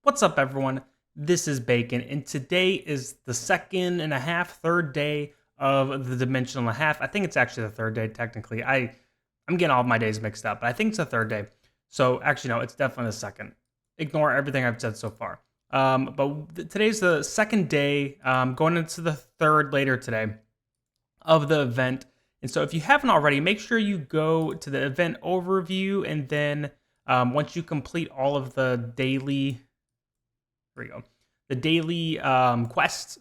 What's up, everyone? This is Bacon, and today is the third day of the dimensional and a half. I think it's actually the third day, technically. I'm getting all of my days mixed up, but I think it's the third day. So, actually, no, it's definitely the second. Ignore everything I've said so far. Today's the second day, going into the third later today of the event. And so, if you haven't already, make sure you go to the event overview, and then once you complete all of the daily quests,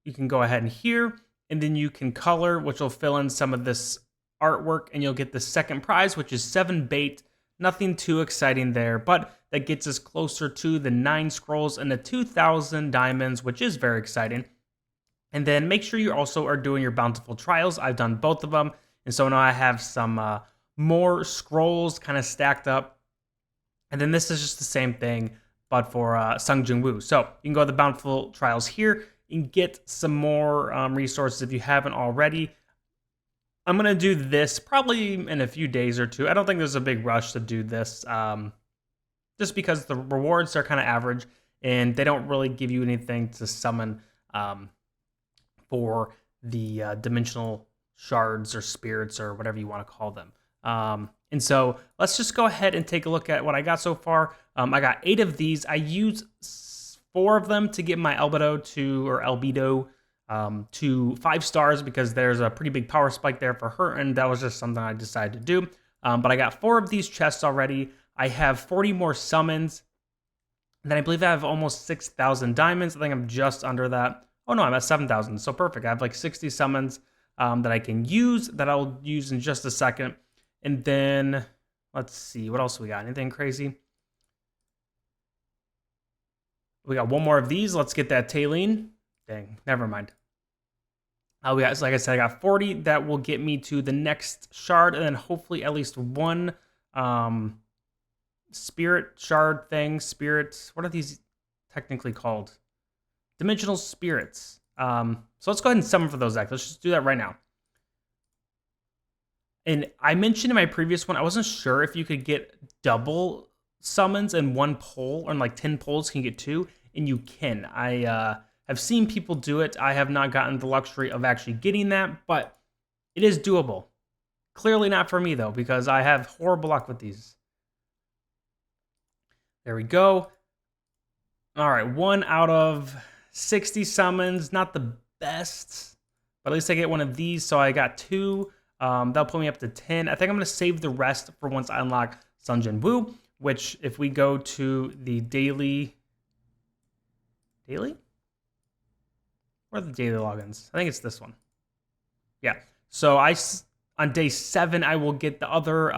you can go ahead and here, and then you can color, which will fill in some of this artwork, and you'll get the second prize, which is 7 bait. Nothing too exciting there, but that gets us closer to the 9 scrolls and the 2,000 diamonds, which is very exciting. And then make sure you also are doing your bountiful trials. I've done both of them, and so now I have some more scrolls kind of stacked up. And then this is just the same thing, but for Sung Jung Woo. So you can go to the bountiful trials here and get some more resources if you haven't already. I'm going to do this probably in a few days or two. I don't think there's a big rush to do this, just because the rewards are kind of average, and they don't really give you anything to summon for the dimensional shards or spirits or whatever you want to call them. And so let's just go ahead and take a look at what I got so far. I got 8 of these. I used 4 of them to get my albedo to 5 stars, because there's a pretty big power spike there for her, and that was just something I decided to do. But I got 4 of these chests already. I have 40 more summons. And then I believe I have almost 6,000 diamonds. I think I'm just under that. Oh no, I'm at 7,000. So perfect. I have like 60 summons that I can use, that I'll use in just a second. And then let's see, what else we got? Anything crazy? We got 1 more of these. Let's get that Taline. Dang, never mind. We got, so like I said, I got 40. That will get me to the next shard, and then hopefully at least 1 spirit shard thing. Spirits. What are these technically called? Dimensional spirits. So let's go ahead and summon for those acts. Let's just do that right now. And I mentioned in my previous one, I wasn't sure if you could get double summons in 1 pull, or in like 10 pulls can get 2, and you can. I have seen people do it. I have not gotten the luxury of actually getting that, but it is doable. Clearly not for me, though, because I have horrible luck with these. There we go. All right, 1 out of 60 summons. Not the best, but at least I get 1 of these, so I got 2. That'll put me up to 10. I think I'm going to save the rest for once I unlock Sung Jung Woo, which if we go to the daily? Where are the daily logins? I think it's this one. Yeah. So on day 7, I will get the other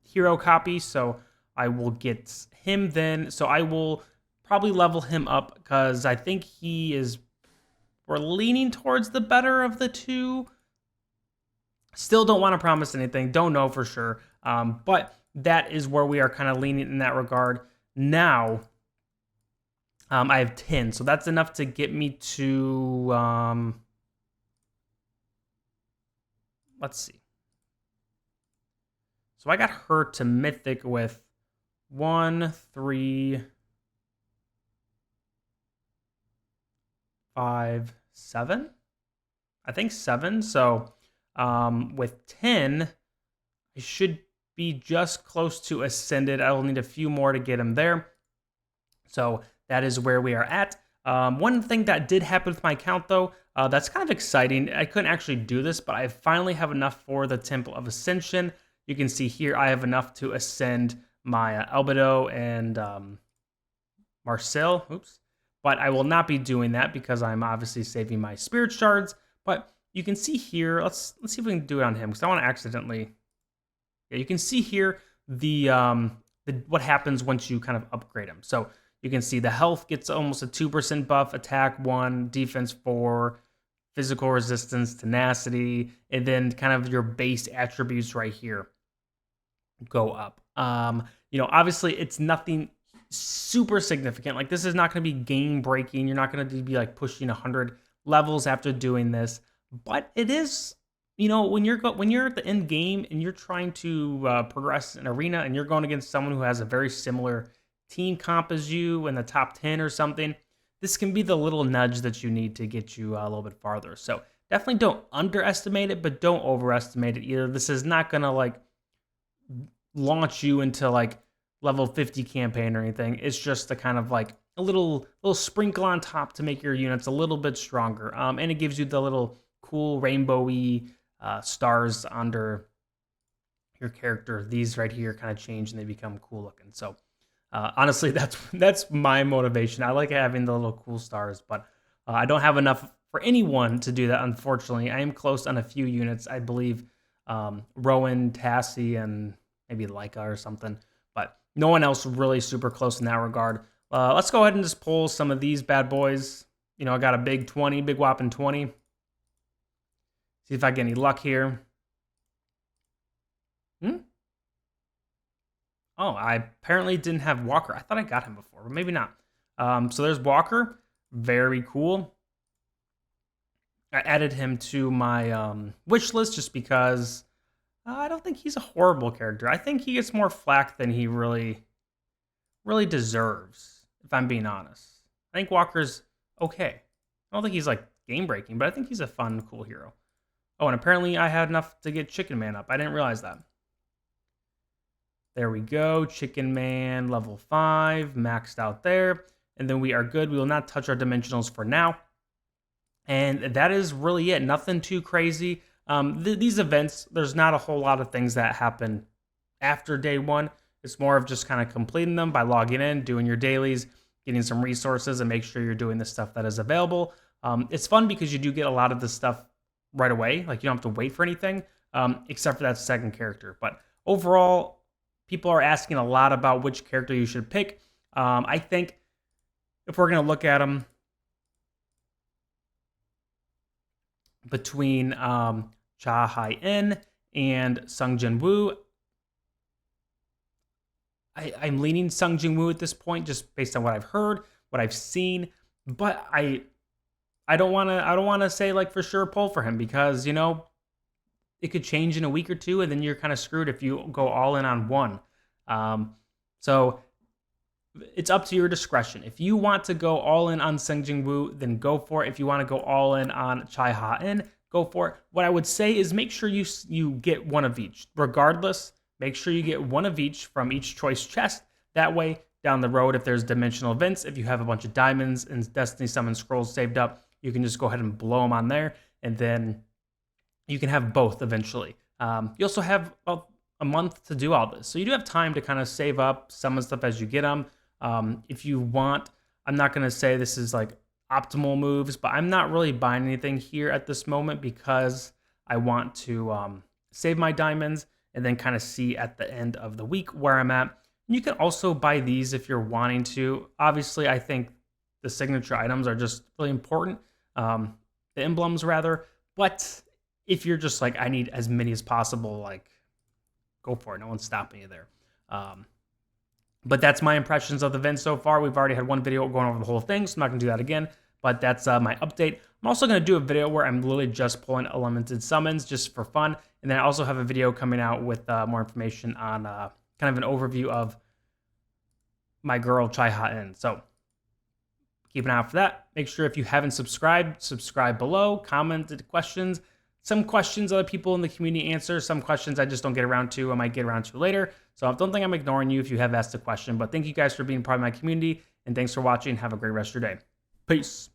hero copy. So I will get him then. So I will probably level him up, because I think we're leaning towards the better of the 2. Still don't want to promise anything. Don't know for sure. But that is where we are kind of leaning in that regard. Now, I have 10. So that's enough to get me to... let's see. So I got her to Mythic with 1, 3, 5, 7. I think 7. So... with 10, I should be just close to Ascended. I will need a few more to get him there. So that is where we are at. One thing that did happen with my account, though, that's kind of exciting. I couldn't actually do this, but I finally have enough for the Temple of Ascension. You can see here I have enough to ascend my Albedo and Marcel. Oops. But I will not be doing that, because I'm obviously saving my spirit shards. But you can see here, let's see if we can do it on him, because I want to accidentally... Yeah, you can see here the what happens once you kind of upgrade him. So you can see the health gets almost a 2% buff, attack 1, defense 4, physical resistance, tenacity, and then kind of your base attributes right here go up. Obviously it's nothing super significant. Like, this is not going to be game breaking. You're not going to be like pushing 100 levels after doing this. But it is, when you're at the end game and you're trying to progress an arena, and you're going against someone who has a very similar team comp as you in the top 10 or something, this can be the little nudge that you need to get you a little bit farther. So definitely don't underestimate it, but don't overestimate it either. This is not going to like launch you into like level 50 campaign or anything. It's just a kind of like a little sprinkle on top to make your units a little bit stronger. And it gives you the little cool rainbowy stars under your character. These right here kind of change and they become cool looking. So honestly, that's my motivation. I like having the little cool stars, but I don't have enough for anyone to do that, unfortunately. I am close on a few units. I believe Rowan, Tassie, and maybe Leica or something, but no one else really super close in that regard. Let's go ahead and just pull some of these bad boys. You know, I got a big whopping 20. See if I get any luck here. Oh, I apparently didn't have Walker. I thought I got him before, but maybe not. So there's Walker. Very cool. I added him to my wish list just because I don't think he's a horrible character. I think he gets more flack than he really deserves, if I'm being honest. I think Walker's okay. I don't think he's like game-breaking, but I think he's a fun, cool hero. Oh, and apparently I had enough to get Chicken Man up. I didn't realize that. There we go. Chicken Man, level 5, maxed out there. And then we are good. We will not touch our dimensionals for now. And that is really it. Nothing too crazy. These events, there's not a whole lot of things that happen after day one. It's more of just kind of completing them by logging in, doing your dailies, getting some resources, and make sure you're doing the stuff that is available. It's fun because you do get a lot of this stuff right away. Like, you don't have to wait for anything, except for that second character. But overall, people are asking a lot about which character you should pick. I think if we're going to look at them between Cha Hai-in and Sung Jin-woo, I'm leaning Sung Jin-woo at this point, just based on what I've heard, what I've seen. But I don't want to say like for sure pull for him, because you know it could change in a week or two, and then you're kind of screwed if you go all in on one. So it's up to your discretion. If you want to go all in on Sung Jin-woo, then go for it. If you want to go all in on Cha Ha-in, go for it. What I would say is make sure you get one of each. Regardless, make sure you get one of each from each choice chest. That way, down the road, if there's dimensional events, if you have a bunch of diamonds and Destiny Summon Scrolls saved up, you can just go ahead and blow them on there, and then you can have both eventually. You also have a month to do all this. So you do have time to kind of save up summon stuff as you get them. If you want, I'm not going to say this is like optimal moves, but I'm not really buying anything here at this moment because I want to save my diamonds and then kind of see at the end of the week where I'm at. And you can also buy these if you're wanting to. Obviously, I think the signature items are just really important, the emblems rather, but if you're just like, I need as many as possible, like, go for it. No one's stopping you there. But that's my impressions of the event so far. We've already had one video going over the whole thing, so I'm not going to do that again. But that's my update. I'm also going to do a video where I'm literally just pulling elemented summons just for fun. And then I also have a video coming out with more information on kind of an overview of my girl Cha Ha-in. So keep an eye out for that. Make sure if you haven't subscribed, subscribe below, comment the questions. Some questions other people in the community answer. Some questions I just don't get around to. I might get around to later. So I don't think I'm ignoring you if you have asked a question. But thank you guys for being part of my community. And thanks for watching. Have a great rest of your day. Peace.